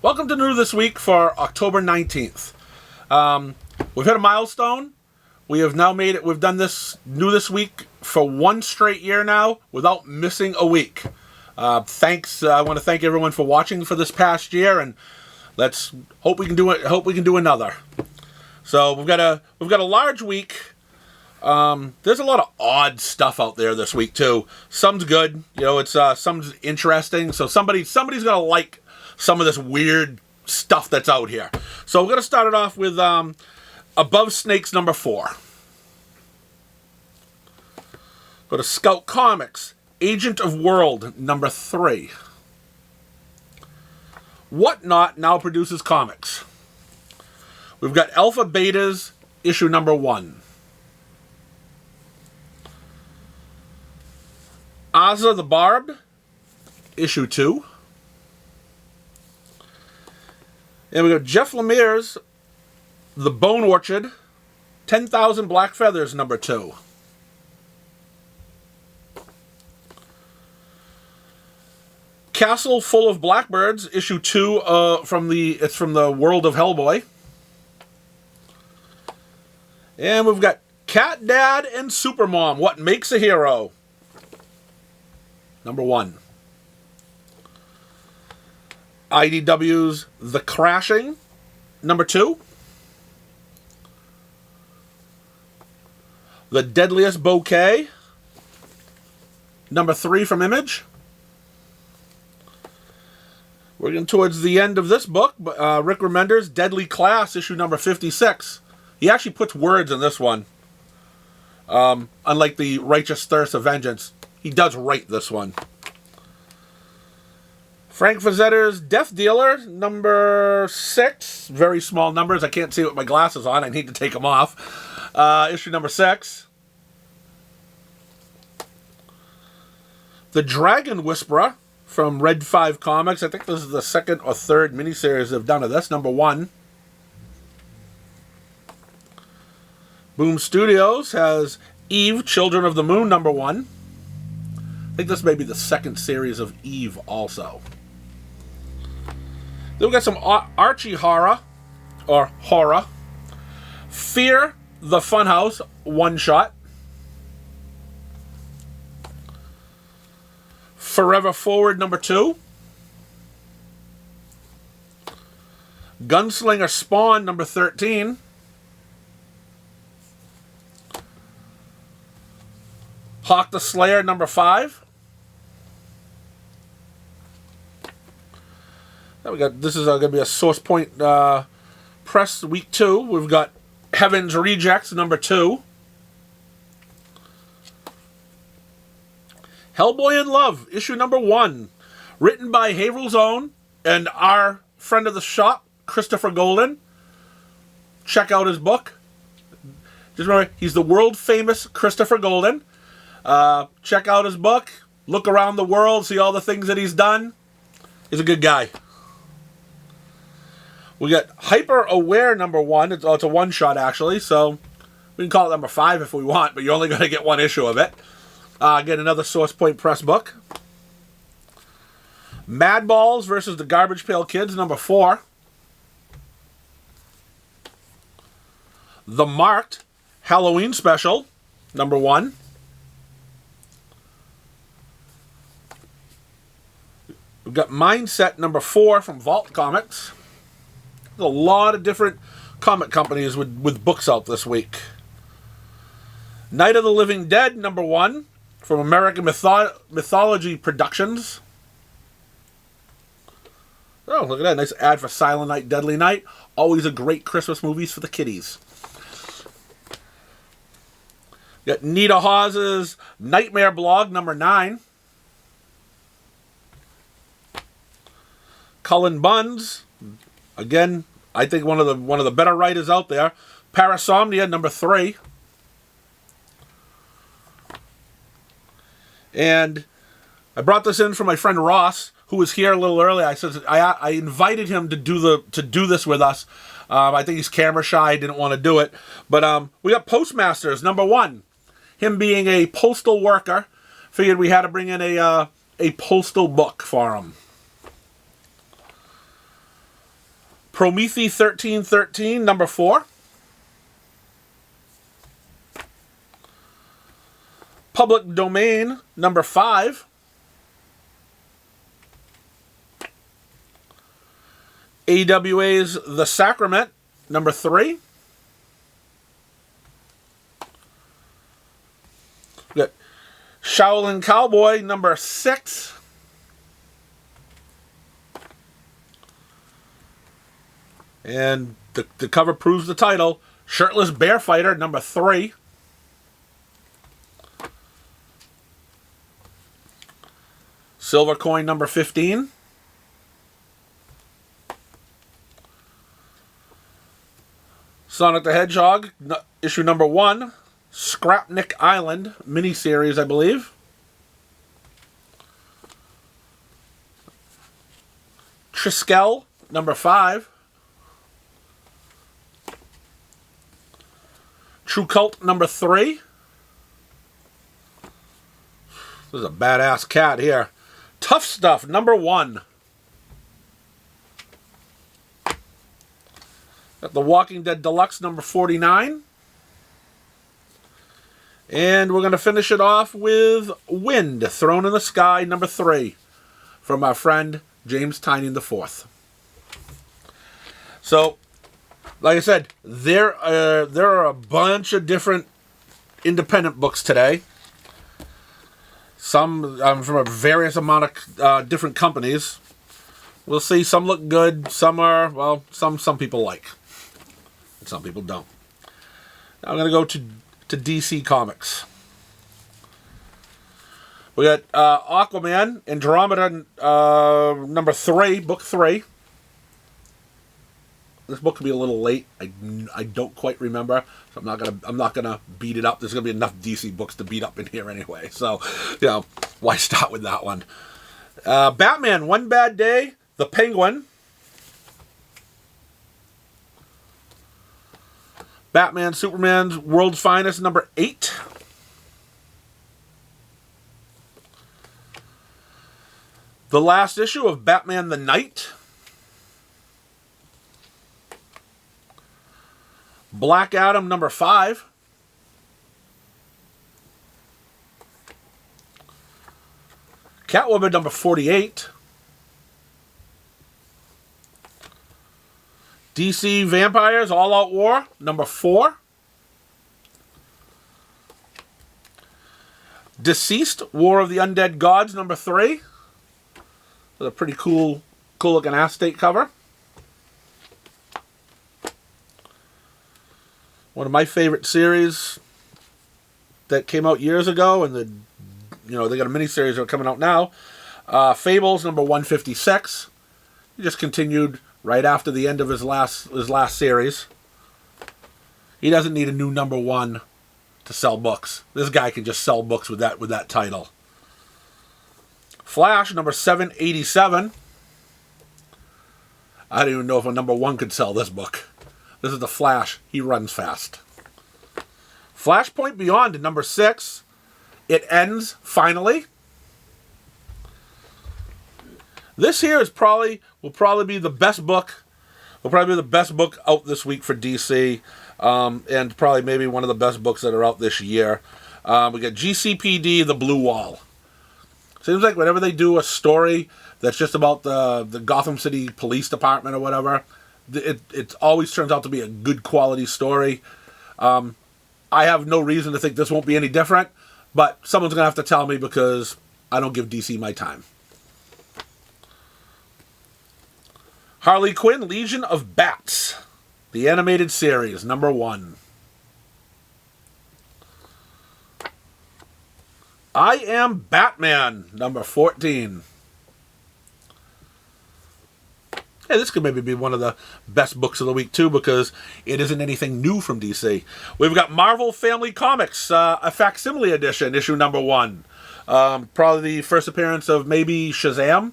Welcome to New This Week for October 19th. We've hit a milestone. We have now made it. We've done this New This Week for one straight year now without missing a week. Thanks. I want to thank everyone for watching for this past year, and let's hope we can do it. Hope we can do another. So we've got a large week. There's a lot of odd stuff out there this week too. Some's good, it's some's interesting. So somebody's gonna like some of this weird stuff that's out here. So we're gonna start it off with Above Snakes number 4. Go to Scout Comics, Agent of World number 3. Whatnot now produces comics. We've got Alpha Betas issue number 1. Ozza the Barbed, issue 2. And we got Jeff Lemire's The Bone Orchard, 10,000 Black Feathers, number 2. Castle Full of Blackbirds, issue 2, from the World of Hellboy. And we've got Cat Dad and Supermom, What Makes a Hero, number 1. IDW's The Crashing, number 2. The Deadliest Bouquet, number 3 from Image. We're getting towards the end of this book. Rick Remender's Deadly Class, issue number 56. He actually puts words in this one. Unlike the Righteous Thirst of Vengeance, he does write this one. Frank Fazetter's Death Dealer, number 6. Very small numbers. I can't see it with my glasses on. I need to take them off. Issue number 6. The Dragon Whisperer from Red 5 Comics. I think this is the second or third miniseries they've done of this. Number 1. Boom Studios has Eve, Children of the Moon, number 1. I think this may be the second series of Eve also. Then we got some Archie horror. Fear the Funhouse, one-shot. Forever Forward, number 2. Gunslinger Spawn, number 13. Hawk the Slayer, number 5. Then we got, this is going to be a Source Point Press week 2. We've got Heaven's Rejects, number 2. Hellboy in Love, issue number 1. Written by Haverhill's own and our friend of the shop, Christopher Golden. Check out his book. Just remember, he's the world famous Christopher Golden. Check out his book. Look around the world, see all the things that he's done. He's a good guy. We got Hyper Aware number 1. It's a one-shot, actually, so we can call it number 5 if we want, but you're only going to get one issue of it. Get another Source Point Press book. Mad Balls versus the Garbage Pail Kids, number 4. The Marked Halloween Special, number 1. We've got Mindset number 4 from Vault Comics. There's a lot of different comic companies with books out this week. Night of the Living Dead number 1 from American Mythology Productions. Oh, look at that. Nice ad for Silent Night, Deadly Night. Always a great Christmas movies for the kiddies. Got Nita Hawes's Nightmare Blog number 9. Cullen Bunn's, again, I think one of the better writers out there. Parasomnia number 3. And I brought this in from my friend Ross, who was here a little early. I invited him to do this with us. I think he's camera shy, didn't want to do it. But we got Postmasters number 1. Him being a postal worker, figured we had to bring in a postal book for him. Prometheus 1313, number 4. Public Domain, number 5. AWA's The Sacrament, number 3. We got Shaolin Cowboy, number 6. And the cover proves the title. Shirtless Bear Fighter, number 3. Silver Coin, number 15. Sonic the Hedgehog, issue number 1. Scrapnik Island, miniseries, I believe. Triskel, number 5. True Cult, number 3. This is a badass cat here. Tough Stuff, number 1. Got The Walking Dead Deluxe, number 49. And we're going to finish it off with Wind, Thrown in the Sky, number 3. From our friend James Tynion IV. So, like I said, there are a bunch of different independent books today. Some from a various amount of different companies. We'll see. Some look good. Some are, well, some people like. And some people don't. Now I'm going to go to DC Comics. We got Aquaman, Andromeda, number 3, book 3. This book could be a little late. I don't quite remember, so I'm not gonna beat it up. There's gonna be enough DC books to beat up in here anyway. So, why start with that one? Batman, One Bad Day, The Penguin. Batman, Superman's World's Finest, number 8. The last issue of Batman the Knight. Black Adam, number 5. Catwoman, number 48. DC Vampires, All Out War, number 4. Deceased, War of the Undead Gods, number 3. With a pretty cool looking acetate cover. One of my favorite series that came out years ago, and they got a miniseries that are coming out now. Fables, number 156. He just continued right after the end of his last series. He doesn't need a new number 1 to sell books. This guy can just sell books with that title. Flash, number 787. I don't even know if a number 1 could sell this book. This is the Flash. He runs fast. Flashpoint Beyond, number 6. It ends, finally. This here will probably be the best book. Will probably be the best book out this week for DC. And probably maybe one of the best books that are out this year. We got GCPD, The Blue Wall. Seems like whenever they do a story that's just about the Gotham City Police Department or whatever, it always turns out to be a good quality story. I have no reason to think this won't be any different, but someone's going to have to tell me because I don't give DC my time. Harley Quinn, Legion of Bats, the animated series, number 1. I Am Batman, number 14. Hey, this could maybe be one of the best books of the week, too, because it isn't anything new from DC. We've got Marvel Family Comics, a facsimile edition, issue number 1. Probably the first appearance of maybe Shazam.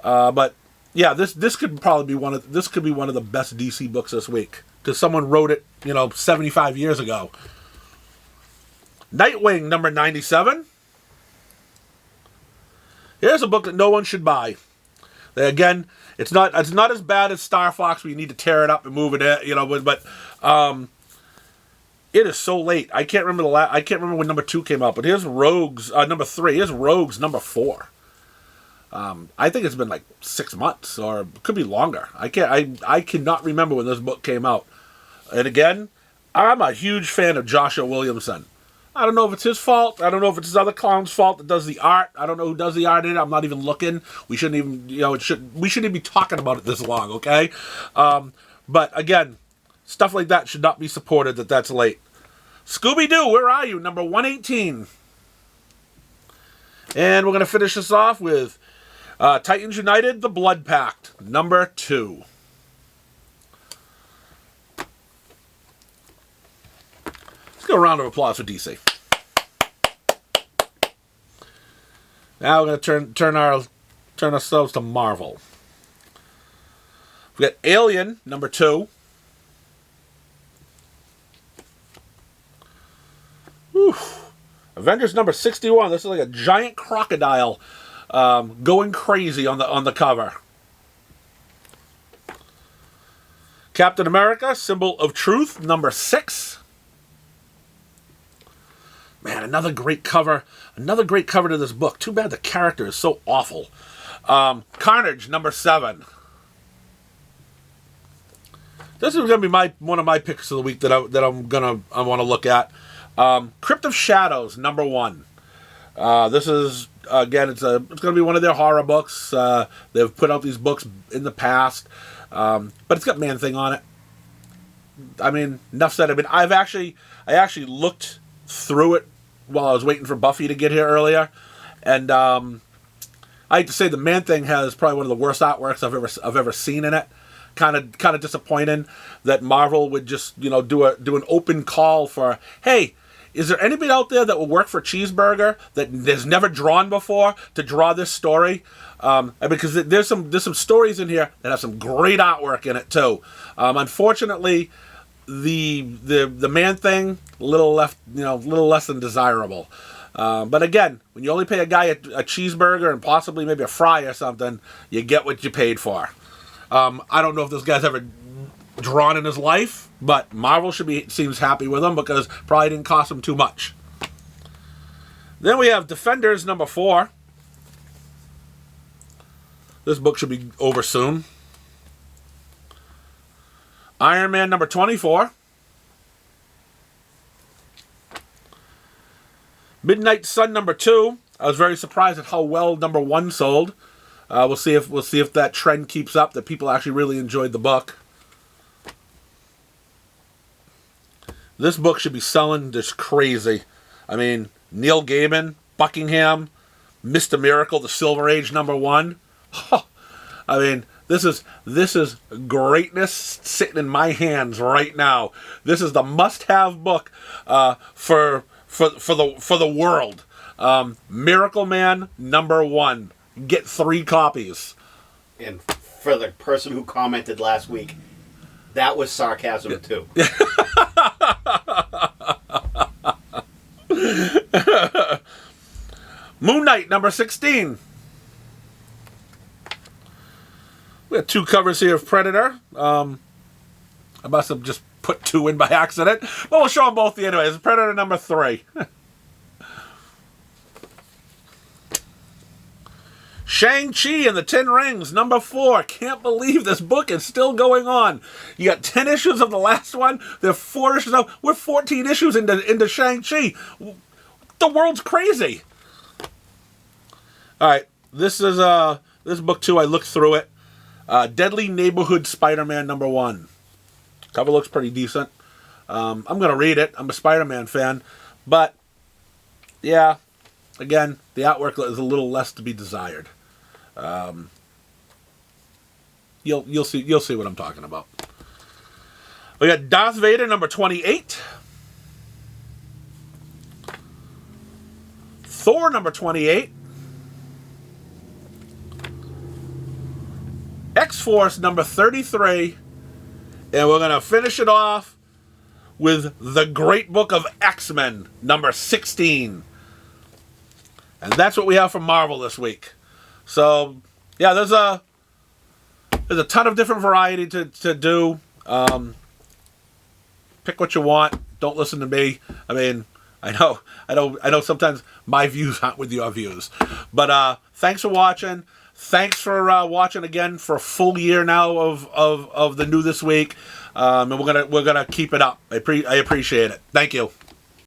But, yeah, this could probably be one of the best DC books this week, because someone wrote it, 75 years ago. Nightwing, number 97. Here's a book that no one should buy. Again, It's not as bad as Star Fox where you need to tear it up and move it, you know. But it is so late. I can't remember I can't remember when number 2 came out. But here's Rogues number 3. Here's Rogues number 4. I think it's been like 6 months, or it could be longer. I cannot remember when this book came out. And again, I'm a huge fan of Joshua Williamson. I don't know if it's his fault. I don't know if it's his other clown's fault that does the art. I don't know who does the art in it. I'm not even looking. We shouldn't even, we shouldn't even be talking about it this long, okay? But again, stuff like that should not be supported. That's late. Scooby-Doo, where are you? Number 118. And we're going to finish this off with Titans United, The Blood Pact, number 2. Let's give a round of applause for DC. Now we're going to turn ourselves to Marvel. We got Alien, number 2. Whew. Avengers number 61. This is like a giant crocodile going crazy on the cover. Captain America, Symbol of Truth, number 6. Man, another great cover. Another great cover to this book. Too bad the character is so awful. Carnage, number 7. This is going to be one of my picks of the week that I want to look at. Crypt of Shadows, number 1. This is, again, it's going to be one of their horror books. They've put out these books in the past, but it's got Man-Thing on it. I mean, enough said. I mean, I actually looked through it while I was waiting for Buffy to get here earlier, and I hate to say the Man-Thing has probably one of the worst artworks I've ever seen in it. Kind of disappointing that Marvel would just do an open call for, hey, is there anybody out there that will work for Cheeseburger that has never drawn before to draw this story? Because there's some stories in here that have some great artwork in it too. Unfortunately, the Man-Thing a little less than desirable. But again, when you only pay a guy a cheeseburger and possibly maybe a fry or something, you get what you paid for. I don't know if this guy's ever drawn in his life, but Marvel seems happy with him because probably didn't cost him too much. Then we have Defenders number 4. This book should be over soon. Iron Man number 24. Midnight Sun number 2. I was very surprised at how well number 1 sold. We'll see if that trend keeps up, that people actually really enjoyed the book. This book should be selling just crazy. I mean, Neil Gaiman, Buckingham, Mr. Miracle, The Silver Age number 1. I mean, this is greatness sitting in my hands right now. This is the must-have book for the world. Miracle Man number 1. Get 3 copies. And for the person who commented last week, that was sarcasm too. Moon Knight number 16. We have 2 covers here of Predator. I must have just put 2 in by accident, but we'll show them both anyways. Predator number 3. Shang-Chi and the Ten Rings, number 4. Can't believe this book is still going on. You got 10 issues of the last one. There are 4 issues now. We're 14 issues into Shang-Chi. The world's crazy. All right, this book 2. I looked through it. Deadly Neighborhood Spider-Man number 1. Cover looks pretty decent. I'm going to read it. I'm a Spider-Man fan. But, yeah, again, the artwork is a little less to be desired. You'll see what I'm talking about. We got Darth Vader number 28. Thor number 28. X-Force number 33. And we're going to finish it off with The Great Book of X-Men number 16. And that's what we have from Marvel this week. So, yeah, there's There's a ton of different variety to do. Pick what you want. Don't listen to me. I mean, I know sometimes my views aren't with your views. But thanks for watching. Thanks for watching again for a full year now of the New This Week. And we're gonna keep it up. I appreciate it. Thank you.